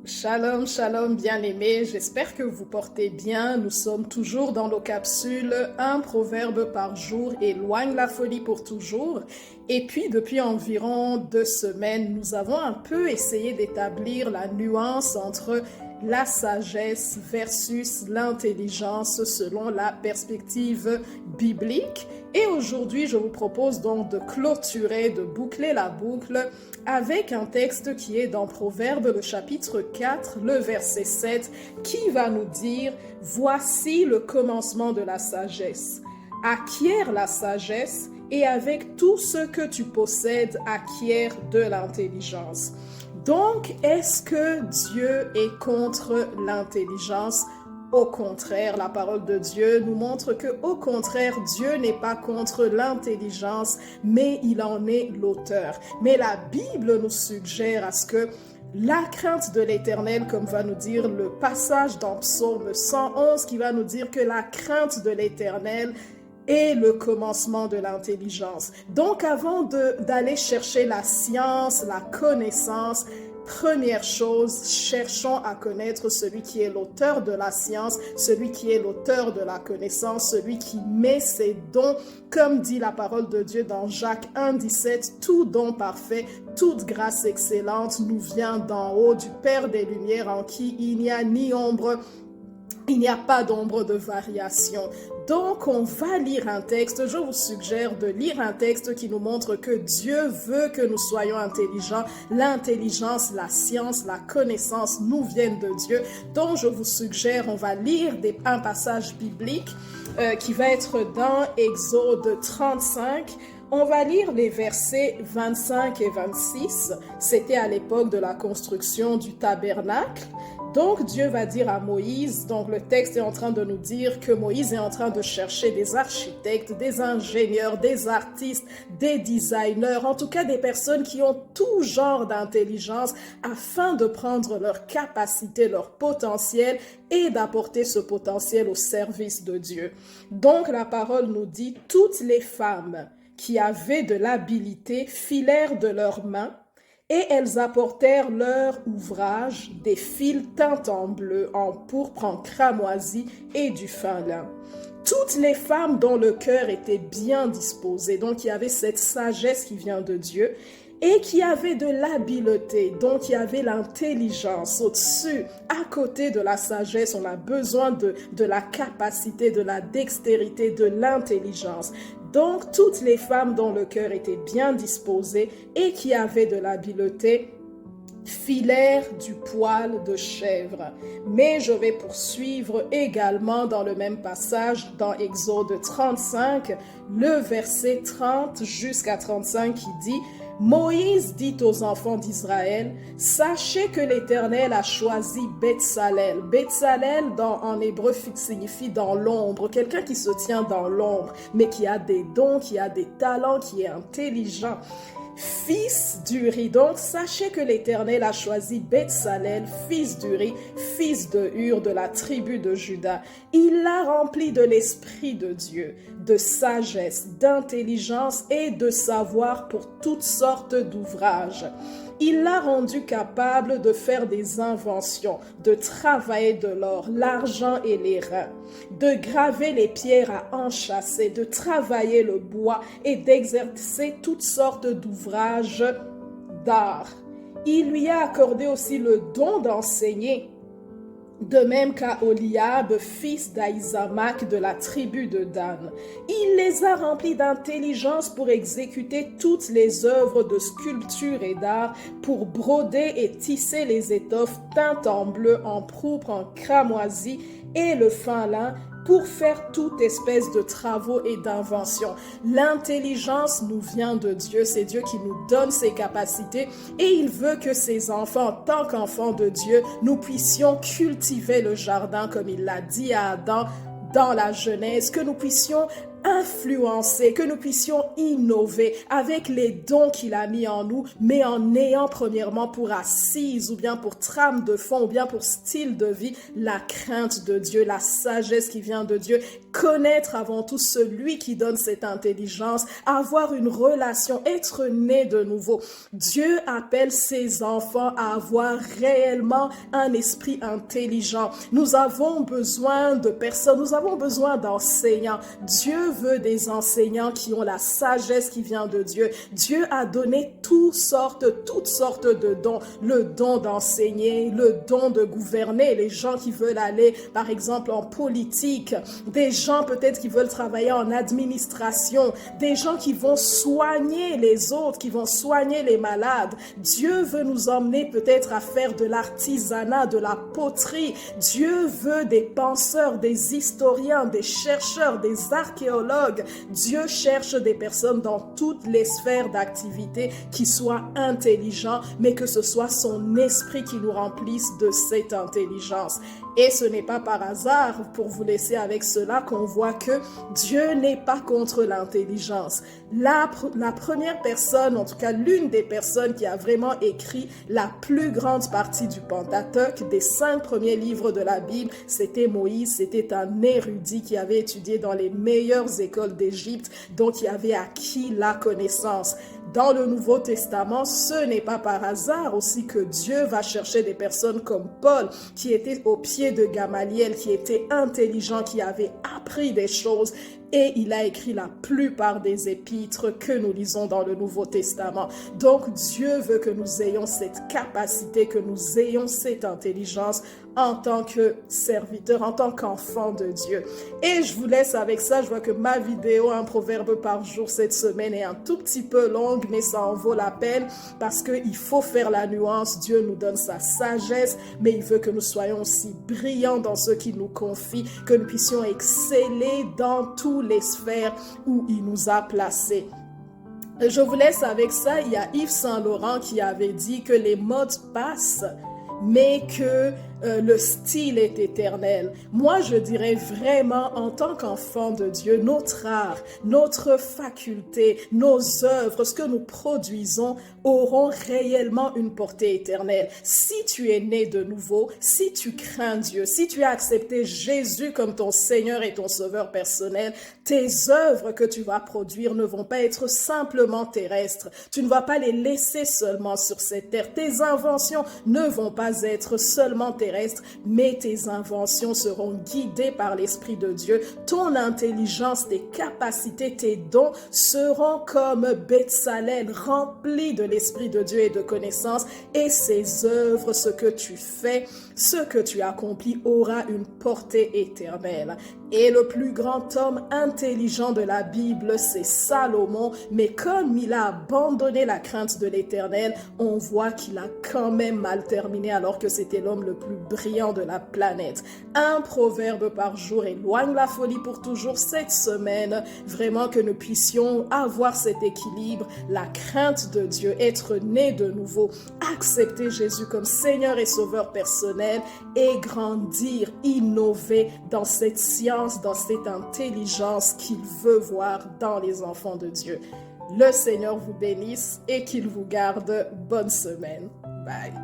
Shalom, shalom, bien-aimés, j'espère que vous portez bien. Nous sommes toujours dans nos capsules Un proverbe par jour éloigne la folie pour toujours. Et puis, depuis environ 2 semaines, nous avons un peu essayé d'établir la nuance entre la sagesse versus l'intelligence selon la perspective biblique. Et aujourd'hui, je vous propose donc de clôturer, de boucler la boucle avec un texte qui est dans Proverbe, le chapitre 4, le verset 7, qui va nous dire « Voici le commencement de la sagesse. Acquiert la sagesse et avec tout ce que tu possèdes, acquiert de l'intelligence. » Donc, est-ce que Dieu est contre l'intelligence? Au contraire, la parole de Dieu nous montre que, au contraire, Dieu n'est pas contre l'intelligence, mais il en est l'auteur. Mais la Bible nous suggère à ce que la crainte de l'Éternel, comme va nous dire le passage dans Psaume 111, qui va nous dire que la crainte de l'Éternel est le commencement de l'intelligence. Donc, avant d'aller chercher la science, la connaissance, première chose, cherchons à connaître celui qui est l'auteur de la science, celui qui est l'auteur de la connaissance, celui qui met ses dons, comme dit la parole de Dieu dans Jacques 1,17, tout don parfait, toute grâce excellente nous vient d'en haut, du Père des Lumières, en qui il n'y a ni ombre, il n'y a pas d'ombre de variation. Donc, on va lire un texte. Je vous suggère de lire un texte qui nous montre que Dieu veut que nous soyons intelligents. L'intelligence, la science, la connaissance nous viennent de Dieu. Donc, je vous suggère, on va lire un passage biblique qui va être dans Exode 35. On va lire les versets 25 et 26. C'était à l'époque de la construction du tabernacle. Donc, Dieu va dire à Moïse, donc le texte est en train de nous dire que Moïse est en train de chercher des architectes, des ingénieurs, des artistes, des designers, en tout cas des personnes qui ont tout genre d'intelligence afin de prendre leur capacité, leur potentiel et d'apporter ce potentiel au service de Dieu. Donc, la parole nous dit, toutes les femmes qui avaient de l'habileté filèrent de leurs mains et elles apportèrent leur ouvrage, des fils teints en bleu, en pourpre, en cramoisi et du fin lin. Toutes les femmes dont le cœur était bien disposé, donc il y avait cette sagesse qui vient de Dieu, et qui avait de l'habileté, donc il y avait l'intelligence au-dessus, à côté de la sagesse, on a besoin de la capacité, de la dextérité, de l'intelligence. Donc, toutes les femmes dont le cœur était bien disposé et qui avaient de l'habileté filèrent du poil de chèvre. Mais je vais poursuivre également dans le même passage, dans Exode 35, le verset 30 jusqu'à 35 qui dit « Moïse dit aux enfants d'Israël, sachez que l'Éternel a choisi Betsalel. Betsalel en hébreu signifie dans l'ombre, quelqu'un qui se tient dans l'ombre, mais qui a des dons, qui a des talents, qui est intelligent. Fils d'Uri. Donc, sachez que l'Éternel a choisi Betsalel, fils d'Uri, fils de Hur, de la tribu de Juda. Il l'a rempli de l'Esprit de Dieu, de sagesse, d'intelligence et de savoir pour toutes sortes d'ouvrages. Il l'a rendu capable de faire des inventions, de travailler de l'or, l'argent et les reins, de graver les pierres à enchâsser, de travailler le bois et d'exercer toutes sortes d'ouvrages d'art. Il lui a accordé aussi le don d'enseigner, de même qu'à Oliab, fils d'Aïsamak de la tribu de Dan. Il les a remplis d'intelligence pour exécuter toutes les œuvres de sculpture et d'art, pour broder et tisser les étoffes teintes en bleu, en pourpre, en cramoisi et le fin lin, pour faire toute espèce de travaux et d'inventions. L'intelligence nous vient de Dieu, c'est Dieu qui nous donne ses capacités et il veut que ses enfants, en tant qu'enfants de Dieu, nous puissions cultiver le jardin comme il l'a dit à Adam dans la Genèse, que nous puissions influencer, que nous puissions innover avec les dons qu'il a mis en nous, mais en ayant premièrement pour assise ou bien pour trame de fond ou bien pour style de vie la crainte de Dieu, la sagesse qui vient de Dieu connaître avant tout celui qui donne cette intelligence, avoir une relation, être né de nouveau. Dieu appelle ses enfants à avoir réellement un esprit intelligent. Nous avons besoin de personnes, nous avons besoin d'enseignants. Dieu veut des enseignants qui ont la sagesse qui vient de Dieu. Dieu a donné toutes sortes de dons. Le don d'enseigner, le don de gouverner, les gens qui veulent aller, par exemple, en politique, des gens peut-être qui veulent travailler en administration, des gens qui vont soigner les autres, qui vont soigner les malades. Dieu veut nous emmener peut-être à faire de l'artisanat, de la poterie. Dieu veut des penseurs, des historiens, des chercheurs, des archéologues. Dieu cherche des personnes dans toutes les sphères d'activité qui soient intelligents, mais que ce soit son esprit qui nous remplisse de cette intelligence. Et ce n'est pas par hasard, pour vous laisser avec cela, qu'on voit que Dieu n'est pas contre l'intelligence. La première personne, en tout cas l'une des personnes qui a vraiment écrit la plus grande partie du Pentateuque, des 5 premiers livres de la Bible, c'était Moïse. C'était un érudit qui avait étudié dans les meilleures écoles d'Égypte, donc qui avait acquis la connaissance. Dans le Nouveau Testament, ce n'est pas par hasard aussi que Dieu va chercher des personnes comme Paul, qui était au pied de Gamaliel, qui était intelligent, qui avait appris des choses, et il a écrit la plupart des épîtres que nous lisons dans le Nouveau Testament. Donc Dieu veut que nous ayons cette capacité, que nous ayons cette intelligence en tant que serviteur, en tant qu'enfant de Dieu. Et je vous laisse avec ça. Je vois que ma vidéo, un proverbe par jour cette semaine, est un tout petit peu longue, mais ça en vaut la peine parce qu'il faut faire la nuance. Dieu nous donne sa sagesse, mais il veut que nous soyons aussi brillants dans ce qu'il nous confie, que nous puissions exceller dans toutes les sphères où il nous a placés. Je vous laisse avec ça. Il y a Yves Saint-Laurent qui avait dit que les modes passent, mais que le style est éternel. Moi, je dirais vraiment, en tant qu'enfant de Dieu, notre art, notre faculté, nos œuvres, ce que nous produisons auront réellement une portée éternelle. Si tu es né de nouveau, si tu crains Dieu, si tu as accepté Jésus comme ton Seigneur et ton Sauveur personnel, tes œuvres que tu vas produire ne vont pas être simplement terrestres. Tu ne vas pas les laisser seulement sur cette terre. Tes inventions ne vont pas être seulement terrestres, mais tes inventions seront guidées par l'Esprit de Dieu. Ton intelligence, tes capacités, tes dons seront comme Betsalel, remplis de l'Esprit de Dieu et de connaissance, et ces œuvres, ce que tu fais, ce que tu accomplis aura une portée éternelle. Et le plus grand homme intelligent de la Bible, c'est Salomon, mais comme il a abandonné la crainte de l'Éternel, on voit qu'il a quand même mal terminé alors que c'était l'homme le plus brillant de la planète. Un proverbe par jour éloigne la folie pour toujours cette semaine. Vraiment que nous puissions avoir cet équilibre, la crainte de Dieu, être né de nouveau, accepter Jésus comme Seigneur et Sauveur personnel et grandir, innover dans cette science, dans cette intelligence qu'il veut voir dans les enfants de Dieu. Le Seigneur vous bénisse et qu'il vous garde. Bonne semaine. Bye.